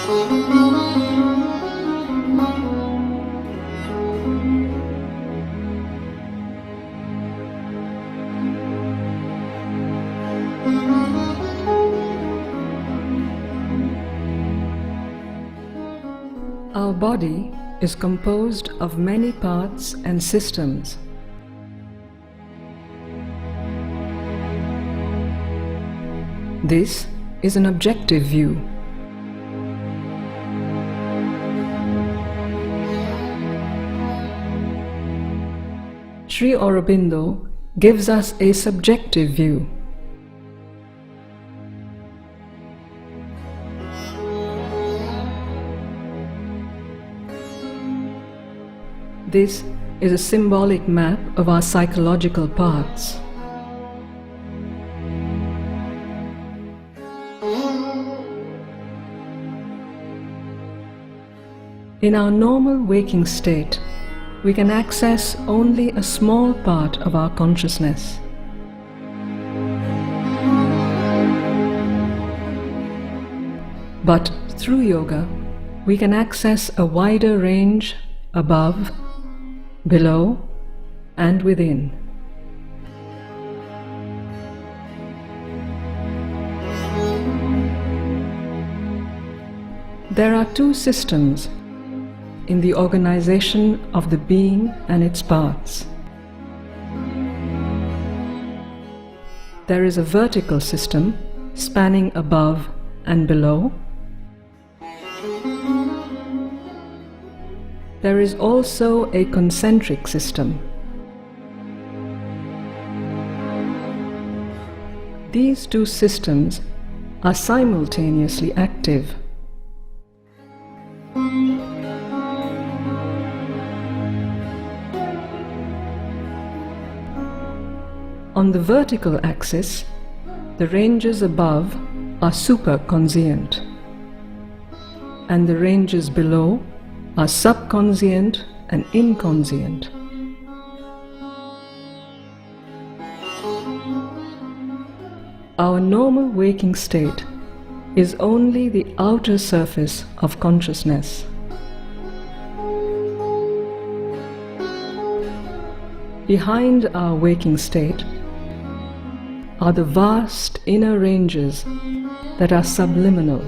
Our body is composed of many parts and systems. This is an objective view. Sri Aurobindo gives us a subjective view. This is a symbolic map of our psychological parts. In our normal waking state, we can access only a small part of our consciousness. But through yoga, we can access a wider range above, below, and within. There are two systems in the organization of the being and its parts. There is a vertical system spanning above and below. There is also a concentric system. These two systems are simultaneously active. On the vertical axis, the ranges above are superconscient, and the ranges below are subconscient and inconscient. Our normal waking state is only the outer surface of consciousness. Behind our waking state are the vast inner ranges that are subliminal.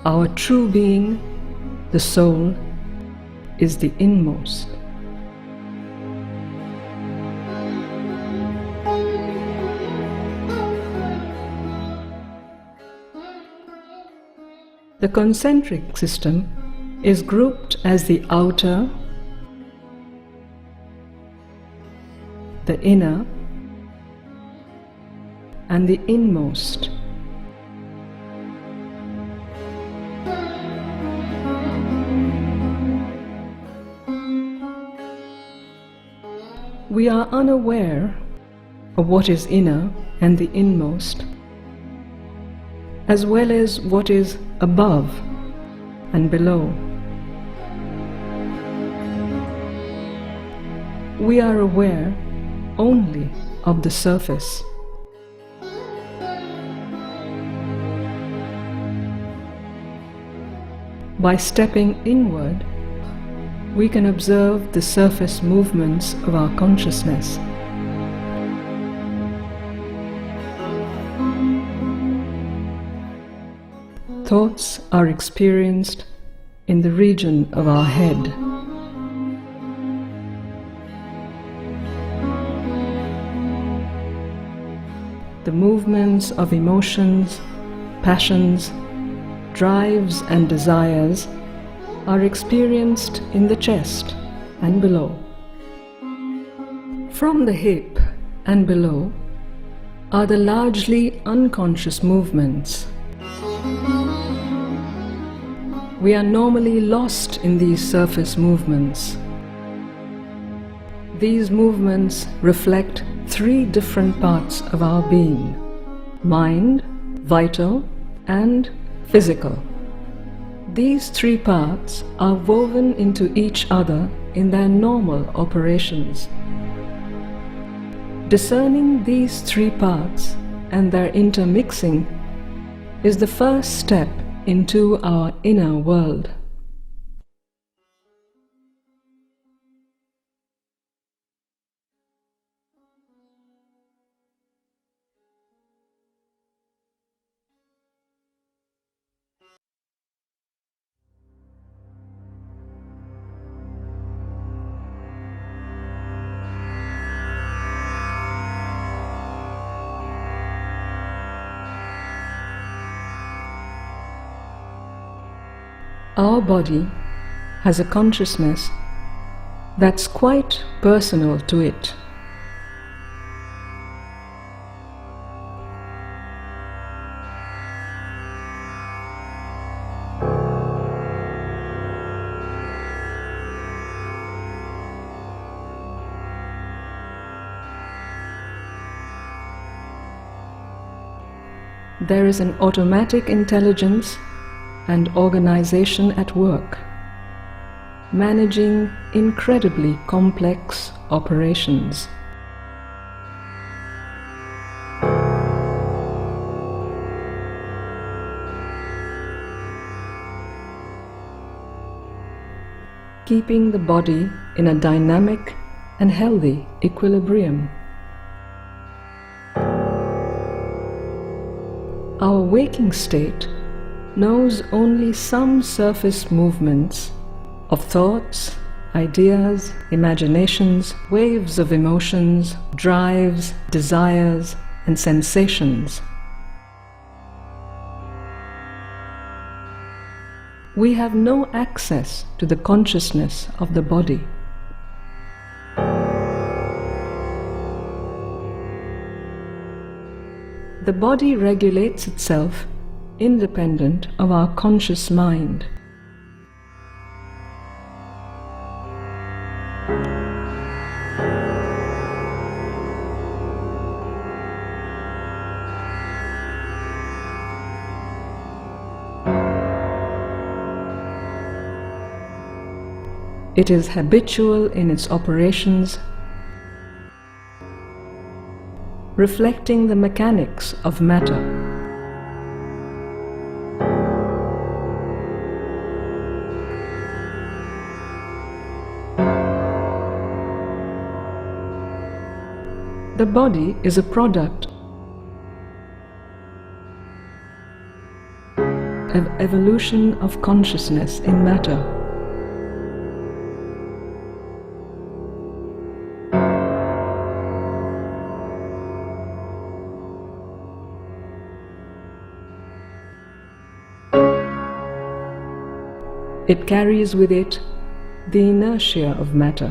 Our true being, the soul, is the inmost. The concentric system is grouped as the outer, the inner, and the inmost. We are unaware of what is inner and the inmost, as well as what is above and below. We are aware only of the surface. By stepping inward, we can observe the surface movements of our consciousness. Thoughts are experienced in the region of our head. The movements of emotions, passions, drives and desires are experienced in the chest and below. From the hip and below are the largely unconscious movements. We are normally lost in these surface movements. These movements reflect three different parts of our being: mind, vital, and physical. These three parts are woven into each other in their normal operations. Discerning these three parts and their intermixing is the first step into our inner world. Our body has a consciousness that's quite personal to it. There is an automatic intelligence and organization at work, managing incredibly complex operations. Keeping the body in a dynamic and healthy equilibrium. Our waking state knows only some surface movements of thoughts, ideas, imaginations, waves of emotions, drives, desires, and sensations. We have no access to the consciousness of the body. The body regulates itself independent of our conscious mind. It is habitual in its operations, reflecting the mechanics of matter. The body is a product of evolution of consciousness in matter. It carries with it the inertia of matter.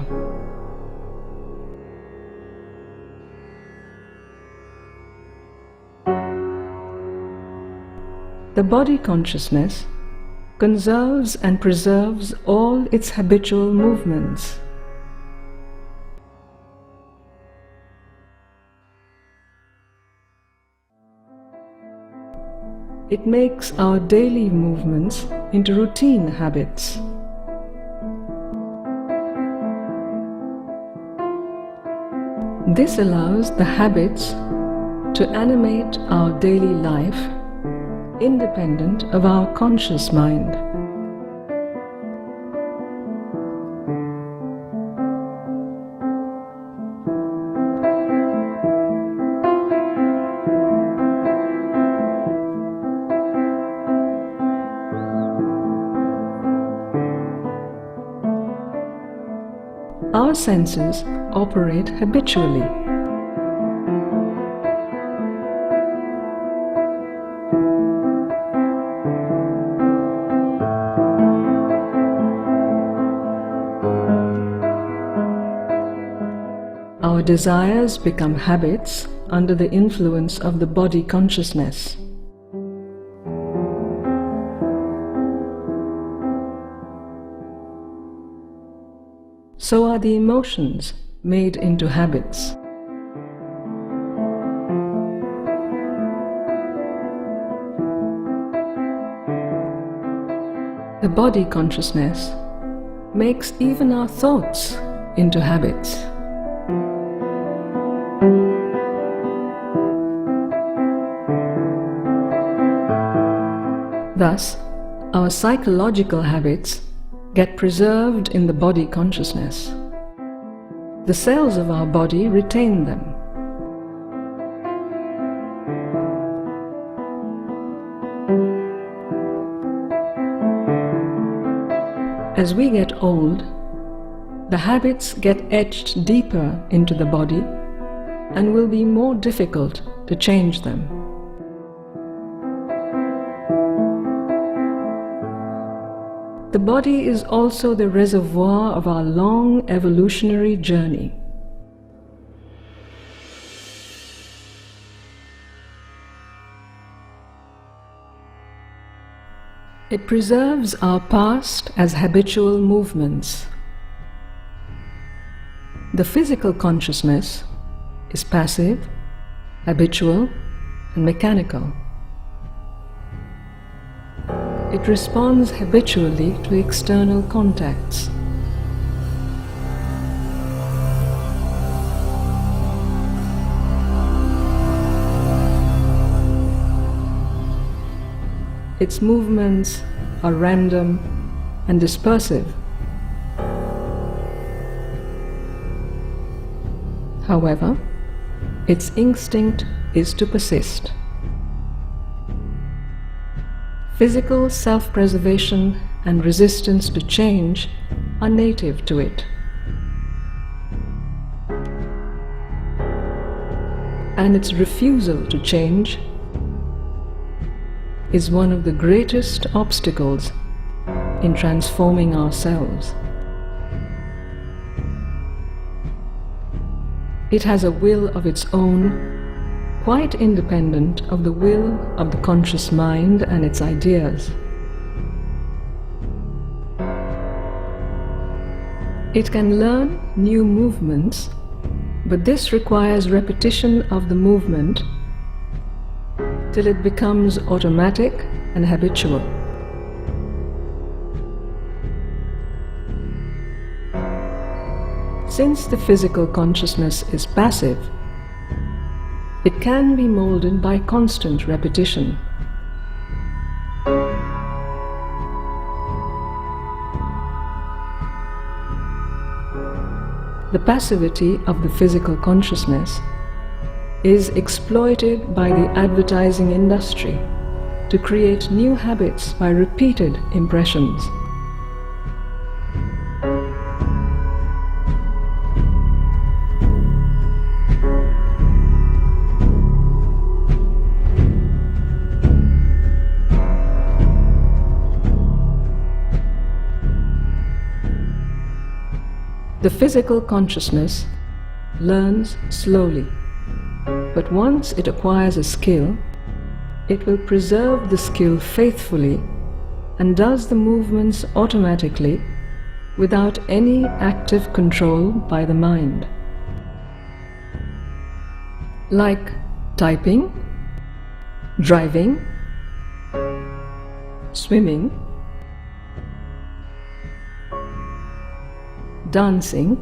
The body consciousness conserves and preserves all its habitual movements. It makes our daily movements into routine habits. This allows the habits to animate our daily life independent of our conscious mind. Our senses operate habitually. Our desires become habits under the influence of the body consciousness. So are the emotions made into habits. The body consciousness makes even our thoughts into habits. Thus, our psychological habits get preserved in the body consciousness. The cells of our body retain them. As we get old, the habits get etched deeper into the body and will be more difficult to change them. The body is also the reservoir of our long evolutionary journey. It preserves our past as habitual movements. The physical consciousness is passive, habitual, and mechanical. It responds habitually to external contacts. Its movements are random and dispersive. However, its instinct is to persist. Physical self-preservation and resistance to change are native to it. And its refusal to change is one of the greatest obstacles in transforming ourselves. It has a will of its own, quite independent of the will of the conscious mind and its ideas. It can learn new movements, but this requires repetition of the movement till it becomes automatic and habitual. Since the physical consciousness is passive, it can be molded by constant repetition. The passivity of the physical consciousness is exploited by the advertising industry to create new habits by repeated impressions. The physical consciousness learns slowly, but once it acquires a skill, it will preserve the skill faithfully and does the movements automatically without any active control by the mind. Like typing, driving, swimming, dancing,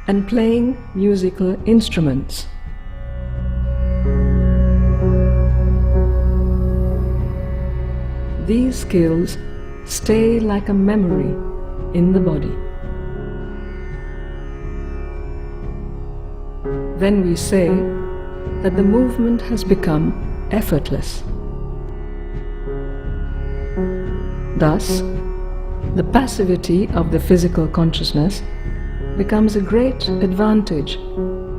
and playing musical instruments. These skills stay like a memory in the body. Then we say that the movement has become effortless. Thus, the passivity of the physical consciousness becomes a great advantage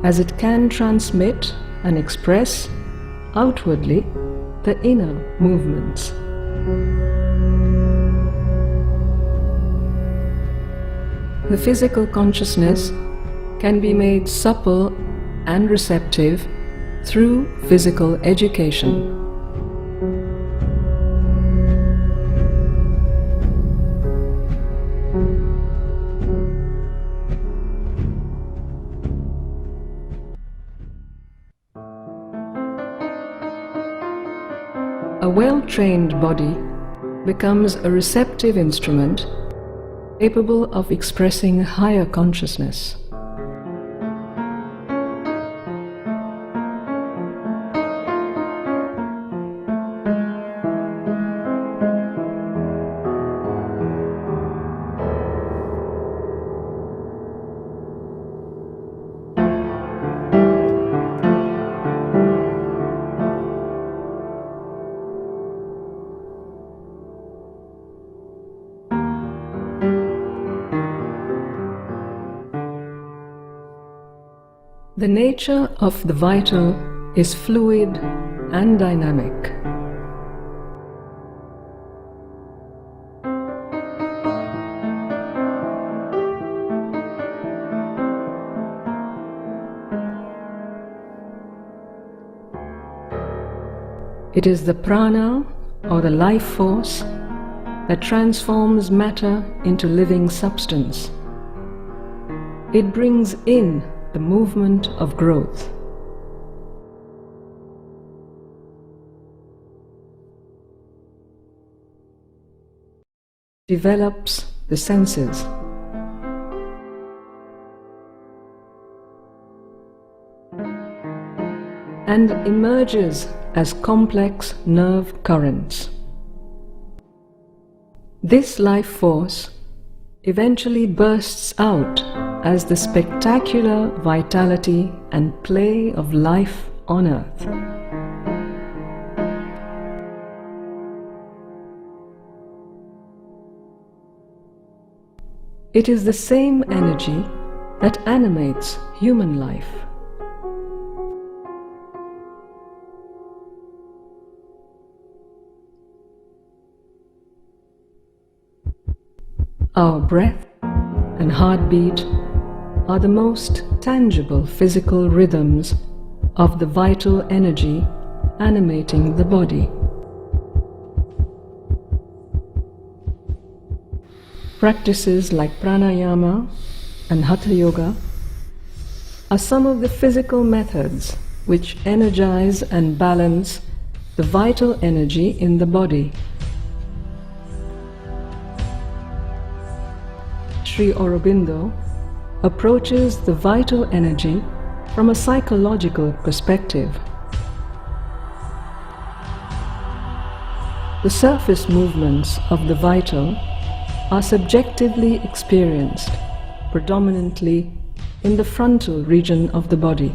as it can transmit and express outwardly the inner movements. The physical consciousness can be made supple and receptive through physical education. well-trained body becomes a receptive instrument capable of expressing higher consciousness. The nature of the vital is fluid and dynamic. It is the prana, or the life force, that transforms matter into living substance. It brings in the movement of growth. Develops the senses. And emerges as complex nerve currents. This life force eventually bursts out as the spectacular vitality and play of life on earth. It is the same energy that animates human life. Our breath and heartbeat are the most tangible physical rhythms of the vital energy animating the body. Practices like pranayama and hatha yoga are some of the physical methods which energize and balance the vital energy in the body. Sri Aurobindo approaches the vital energy from a psychological perspective. The surface movements of the vital are subjectively experienced, predominantly in the frontal region of the body.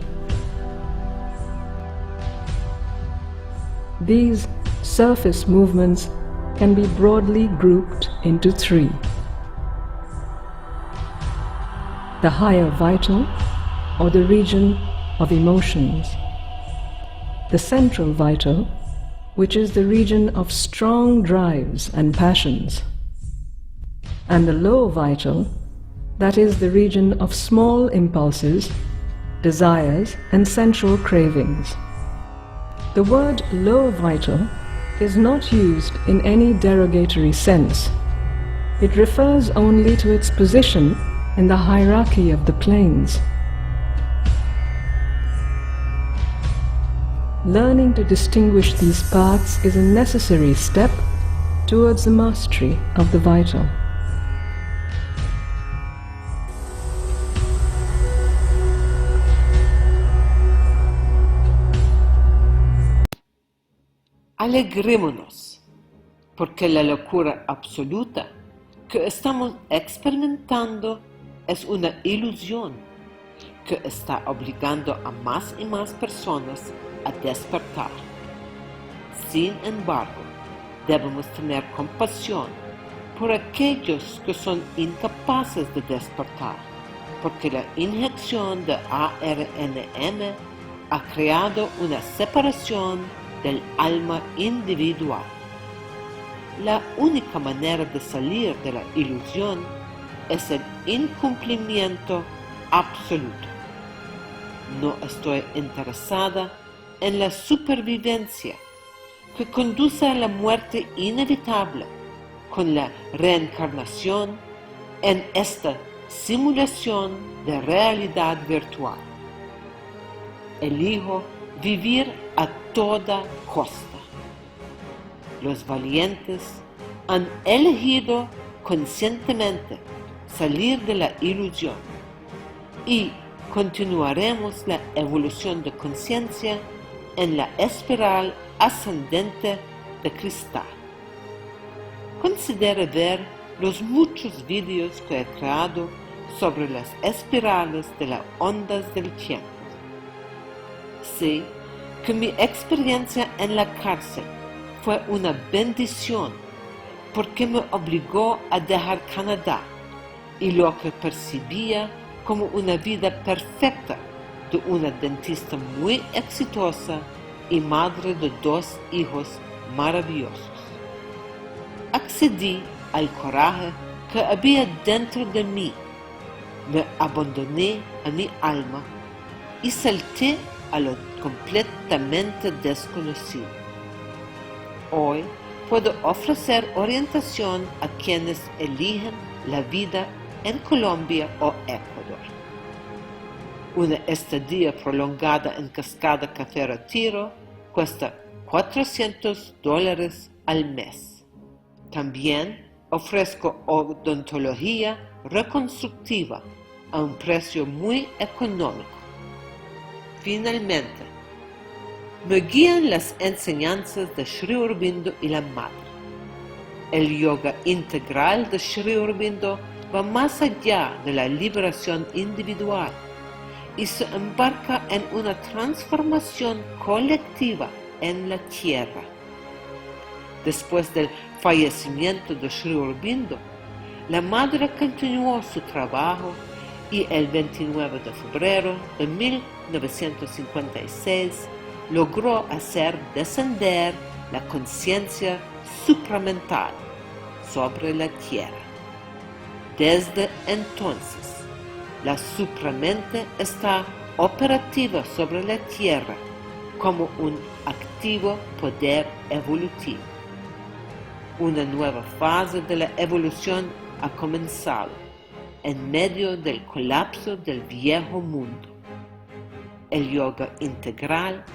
These surface movements can be broadly grouped into three: the higher vital, or the region of emotions; the central vital, which is the region of strong drives and passions; and the low vital, that is the region of small impulses, desires, and sensual cravings. The word low vital is not used in any derogatory sense. It refers only to its position in the hierarchy of the planes. Learning to distinguish these paths is a necessary step towards the mastery of the vital. Alegrémonos, porque la locura absoluta que estamos experimentando es una ilusión que está obligando a más y más personas a despertar. Sin embargo, debemos tener compasión por aquellos que son incapaces de despertar, porque la inyección de ARNM ha creado una separación del alma individual. La única manera de salir de la ilusión es el incumplimiento absoluto. No estoy interesada en la supervivencia que conduce a la muerte inevitable con la reencarnación en esta simulación de realidad virtual. Elijo vivir a toda costa. Los valientes han elegido conscientemente salir de la ilusión y continuaremos la evolución de conciencia en la espiral ascendente de cristal. Considere ver los muchos vídeos que he creado sobre las espirales de las ondas del tiempo. Sé que mi experiencia en la cárcel fue una bendición porque me obligó a dejar Canadá y lo que percibía como una vida perfecta de una dentista muy exitosa y madre de 2 hijos maravillosos. Accedí al coraje que había dentro de mí, me abandoné a mi alma y salté a lo completamente desconocido. Hoy puedo ofrecer orientación a quienes eligen la vida en Colombia o Ecuador. Una estadía prolongada en Cascada Café Retiro cuesta $400 al mes. También ofrezco odontología reconstructiva a un precio muy económico. Finalmente, me guían las enseñanzas de Sri Aurobindo y la Madre. El yoga integral de Sri Aurobindo va más allá de la liberación individual y se embarca en una transformación colectiva en la tierra. Después del fallecimiento de Sri Aurobindo, la Madre continuó su trabajo y el 29 de febrero de 1956 logró hacer descender la conciencia supramental sobre la tierra. Desde entonces, la supramente está operativa sobre la tierra como un activo poder evolutivo. Una nueva fase de la evolución ha comenzado en medio del colapso del viejo mundo. El yoga integral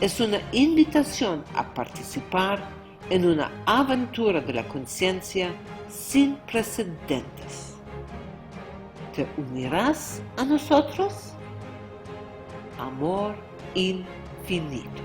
es una invitación a participar en una aventura de la conciencia sin precedentes. ¿Te unirás a nosotros? Amor infinito.